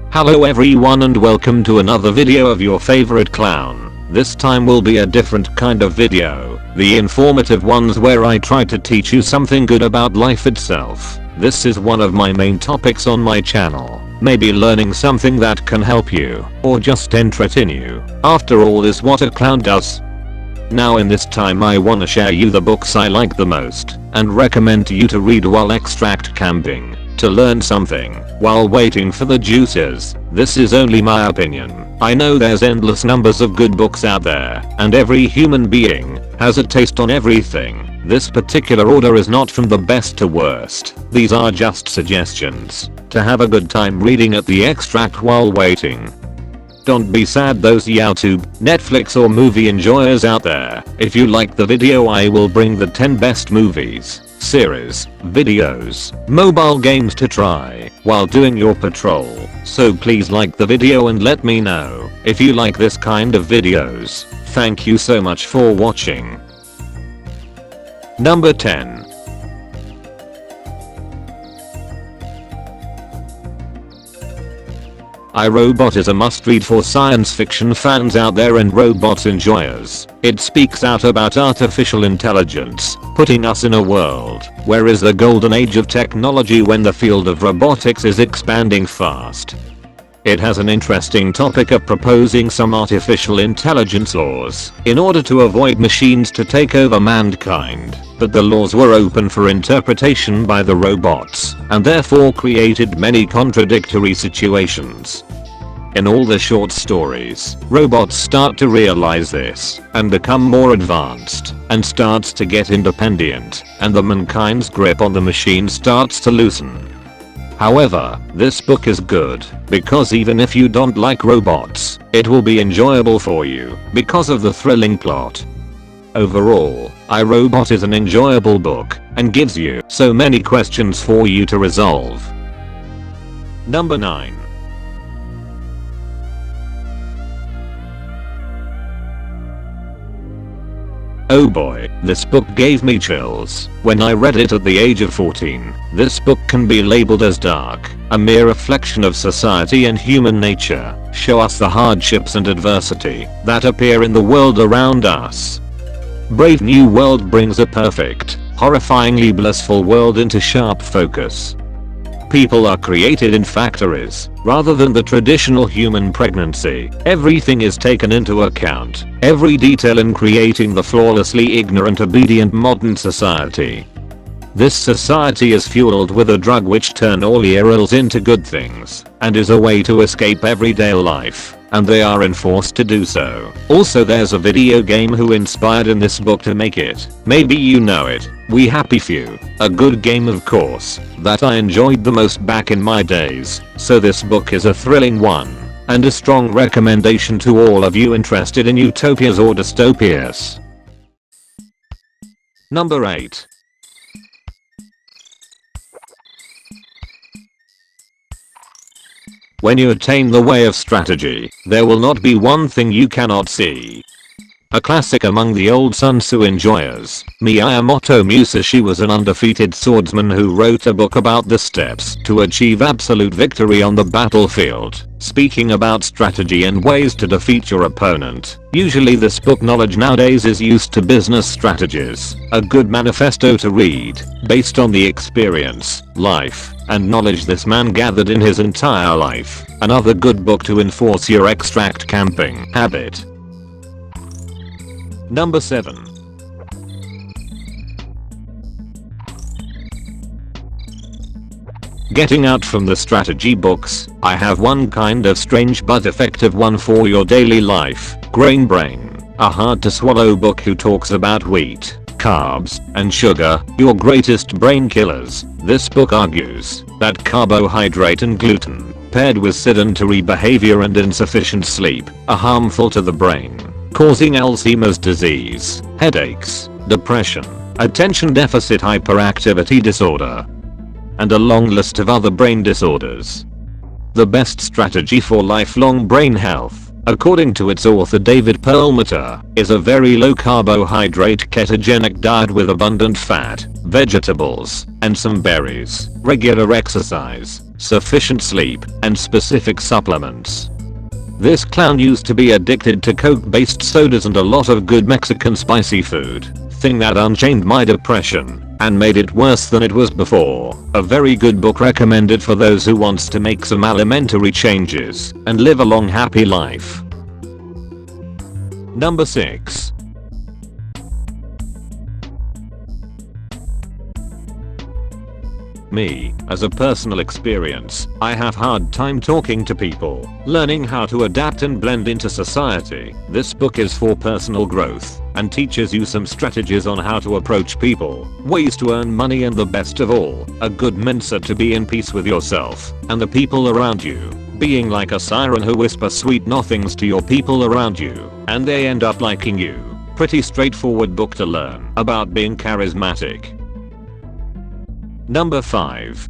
Hello everyone and welcome to another video of your favorite clown. This time will be a different kind of video, the informative ones where I try to teach you something good about life itself. This is one of my main topics on my channel. Maybe learning something that can help you, or just entertain you. After all is what a clown does. Now in this time I wanna share you the books I like the most, and recommend to you to read while extract camping. To learn something while waiting for the juices. This is only my opinion. I know there's endless numbers of good books out there, and every human being has a taste on everything. This particular order is not from the best to worst. These are just suggestions to have a good time reading at the extract while waiting. Don't be sad those YouTube, Netflix or movie enjoyers out there. If you like the video I will bring the 10 best movies, series, videos, mobile games to try while doing your patrol. So please like the video and let me know if you like this kind of videos. Thank you so much for watching. Number 10. I, Robot is a must-read for science fiction fans out there and robots enjoyers. It speaks out about artificial intelligence, putting us in a world where is the golden age of technology when the field of robotics is expanding fast. It has an interesting topic of proposing some artificial intelligence laws in order to avoid machines to take over mankind, but the laws were open for interpretation by the robots and therefore created many contradictory situations. In all the short stories, robots start to realize this and become more advanced and starts to get independent, and the mankind's grip on the machine starts to loosen. However, this book is good because even if you don't like robots, it will be enjoyable for you because of the thrilling plot. Overall, I, Robot is an enjoyable book and gives you so many questions for you to resolve. Number 9. Oh boy, this book gave me chills when I read it at the age of 14. This book can be labeled as dark, a mere reflection of society and human nature, show us the hardships and adversity that appear in the world around us. Brave New World brings a perfect, horrifyingly blissful world into sharp focus. People are created in factories rather than the traditional human pregnancy. Everything is taken into account, every detail in creating the flawlessly ignorant obedient modern society. This society is fueled with a drug which turn all ills into good things and is a way to escape everyday life, and they are enforced to do so. Also there's a video game who inspired in this book to make it. Maybe you know it. We Happy Few. A good game of course, that I enjoyed the most back in my days. So this book is a thrilling one, and a strong recommendation to all of you interested in utopias or dystopias. Number 8. When you attain the way of strategy, there will not be one thing you cannot see. A classic among the old Sun Tzu enjoyers, Miyamoto Musashi was an undefeated swordsman who wrote a book about the steps to achieve absolute victory on the battlefield, speaking about strategy and ways to defeat your opponent. Usually this book knowledge nowadays is used to business strategies, a good manifesto to read, based on the experience, life, and knowledge this man gathered in his entire life. Another good book to enforce your extract camping habit. Number 7. Getting out from the strategy books, I have one kind of strange but effective one for your daily life. Grain Brain, a hard to swallow book who talks about wheat, carbs, and sugar, your greatest brain killers. This book argues that carbohydrate and gluten, paired with sedentary behavior and insufficient sleep, are harmful to the brain, causing Alzheimer's disease, headaches, depression, attention deficit hyperactivity disorder, and a long list of other brain disorders. The best strategy for lifelong brain health, according to its author David Perlmutter, is a very low carbohydrate ketogenic diet with abundant fat, vegetables, and some berries, regular exercise, sufficient sleep, and specific supplements. This clown used to be addicted to coke-based sodas and a lot of good Mexican spicy food, thing that unchained my depression and made it worse than it was before. A very good book recommended for those who wants to make some alimentary changes and live a long happy life. Number 6. Me, as a personal experience, I have hard time talking to people, learning how to adapt and blend into society. This book is for personal growth and teaches you some strategies on how to approach people, ways to earn money, and the best of all, a good mindset to be in peace with yourself and the people around you. Being like a siren who whispers sweet nothings to your people around you and they end up liking you. Pretty straightforward book to learn about being charismatic. Number 5.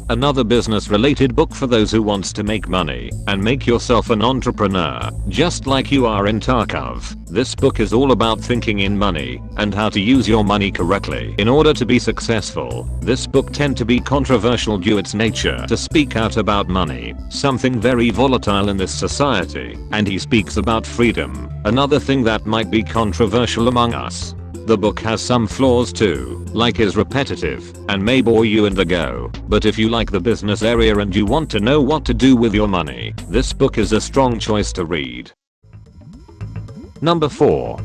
Another business related book for those who wants to make money and make yourself an entrepreneur, just like you are in Tarkov. This book is all about thinking in money and how to use your money correctly in order to be successful. This book tend to be controversial due its nature to speak out about money, something very volatile in this society, and he speaks about freedom, another thing that might be controversial among us. The book has some flaws too, like is repetitive and may bore you in the go, but if you like the business area and you want to know what to do with your money, this book is a strong choice to read. Number 4.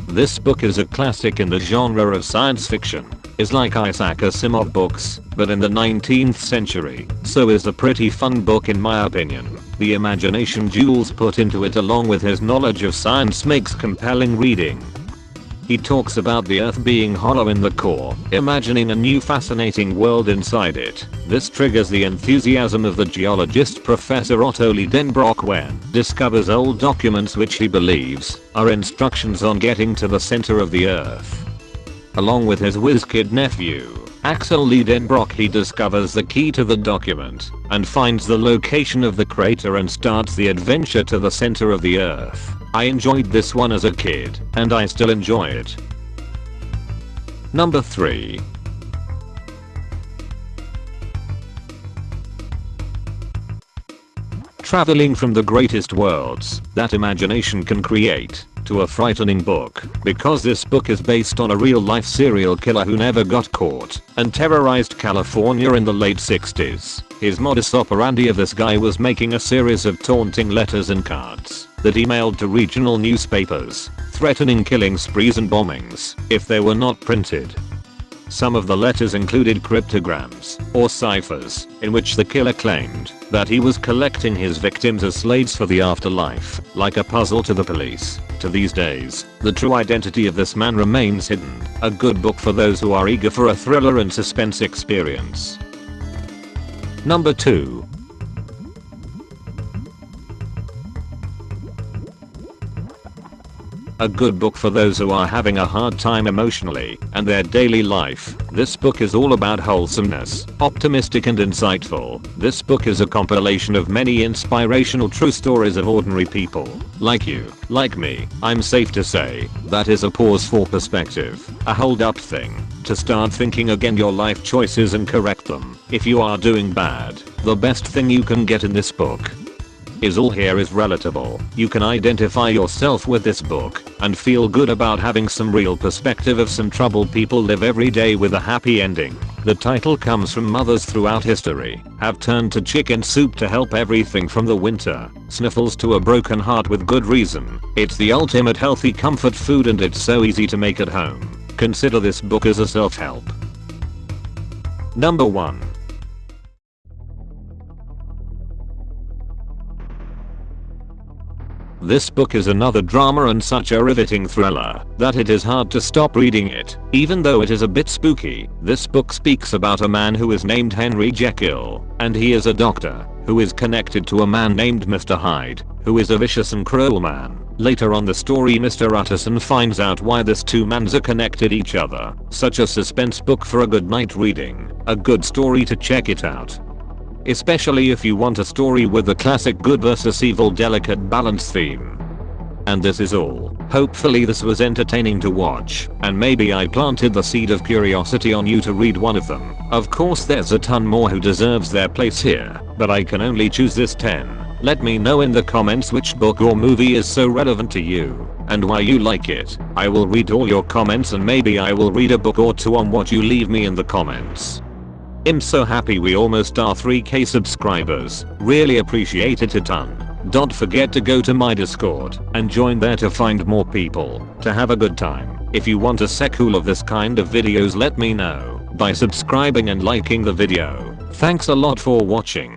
This book is a classic in the genre of science fiction. Is like Isaac Asimov books, but in the 19th century, so is a pretty fun book in my opinion. The imagination Jules put into it along with his knowledge of science makes compelling reading. He talks about the earth being hollow in the core, imagining a new fascinating world inside it. This triggers the enthusiasm of the geologist Professor Otto Lidenbrock when discovers old documents which he believes are instructions on getting to the center of the earth. Along with his whiz-kid nephew, Axel Lidenbrock, he discovers the key to the document and finds the location of the crater and starts the adventure to the center of the earth. I enjoyed this one as a kid, and I still enjoy it. Number 3. Traveling from the greatest worlds that imagination can create to a frightening book, because this book is based on a real-life serial killer who never got caught and terrorized California in the late 60s. His modus operandi of this guy was making a series of taunting letters and cards that he mailed to regional newspapers, threatening killing sprees and bombings if they were not printed. Some of the letters included cryptograms or ciphers in which the killer claimed that he was collecting his victims as slaves for the afterlife, like a puzzle to the police. To these days, the true identity of this man remains hidden. A good book for those who are eager for a thriller and suspense experience. Number 2. A good book for those who are having a hard time emotionally and their daily life. This book is all about wholesomeness, optimistic and insightful. This book is a compilation of many inspirational true stories of ordinary people, like you, like me. I'm safe to say, that is a pause for perspective, a hold up thing, to start thinking again your life choices and correct them. If you are doing bad, the best thing you can get in this book is all here is relatable. You can identify yourself with this book and feel good about having some real perspective of some troubled people live every day with a happy ending. The title comes from mothers throughout history have turned to chicken soup to help everything from the winter sniffles to a broken heart with good reason. It's the ultimate healthy comfort food and it's so easy to make at home. Consider this book as a self-help. Number 1. This book is another drama and such a riveting thriller that it is hard to stop reading it, even though it is a bit spooky. This book speaks about a man who is named Henry Jekyll, and he is a doctor who is connected to a man named Mr. Hyde, who is a vicious and cruel man. Later on the story, Mr. Utterson finds out why these two mans are connected each other. Such a suspense book for a good night reading. A good story to check it out. especially if you want a story with the classic good versus evil delicate balance theme. And this is all. Hopefully this was entertaining to watch, and maybe I planted the seed of curiosity on you to read one of them. Of course there's a ton more who deserves their place here, but I can only choose this 10. Let me know in the comments which book or movie is so relevant to you, and why you like it. I will read all your comments and maybe I will read a book or two on what you leave me in the comments. I'm so happy we almost are 3k subscribers, really appreciate it a ton. Don't forget to go to my Discord and join there to find more people to have a good time. If you want a sequel of this kind of videos, let me know by subscribing and liking the video. Thanks a lot for watching.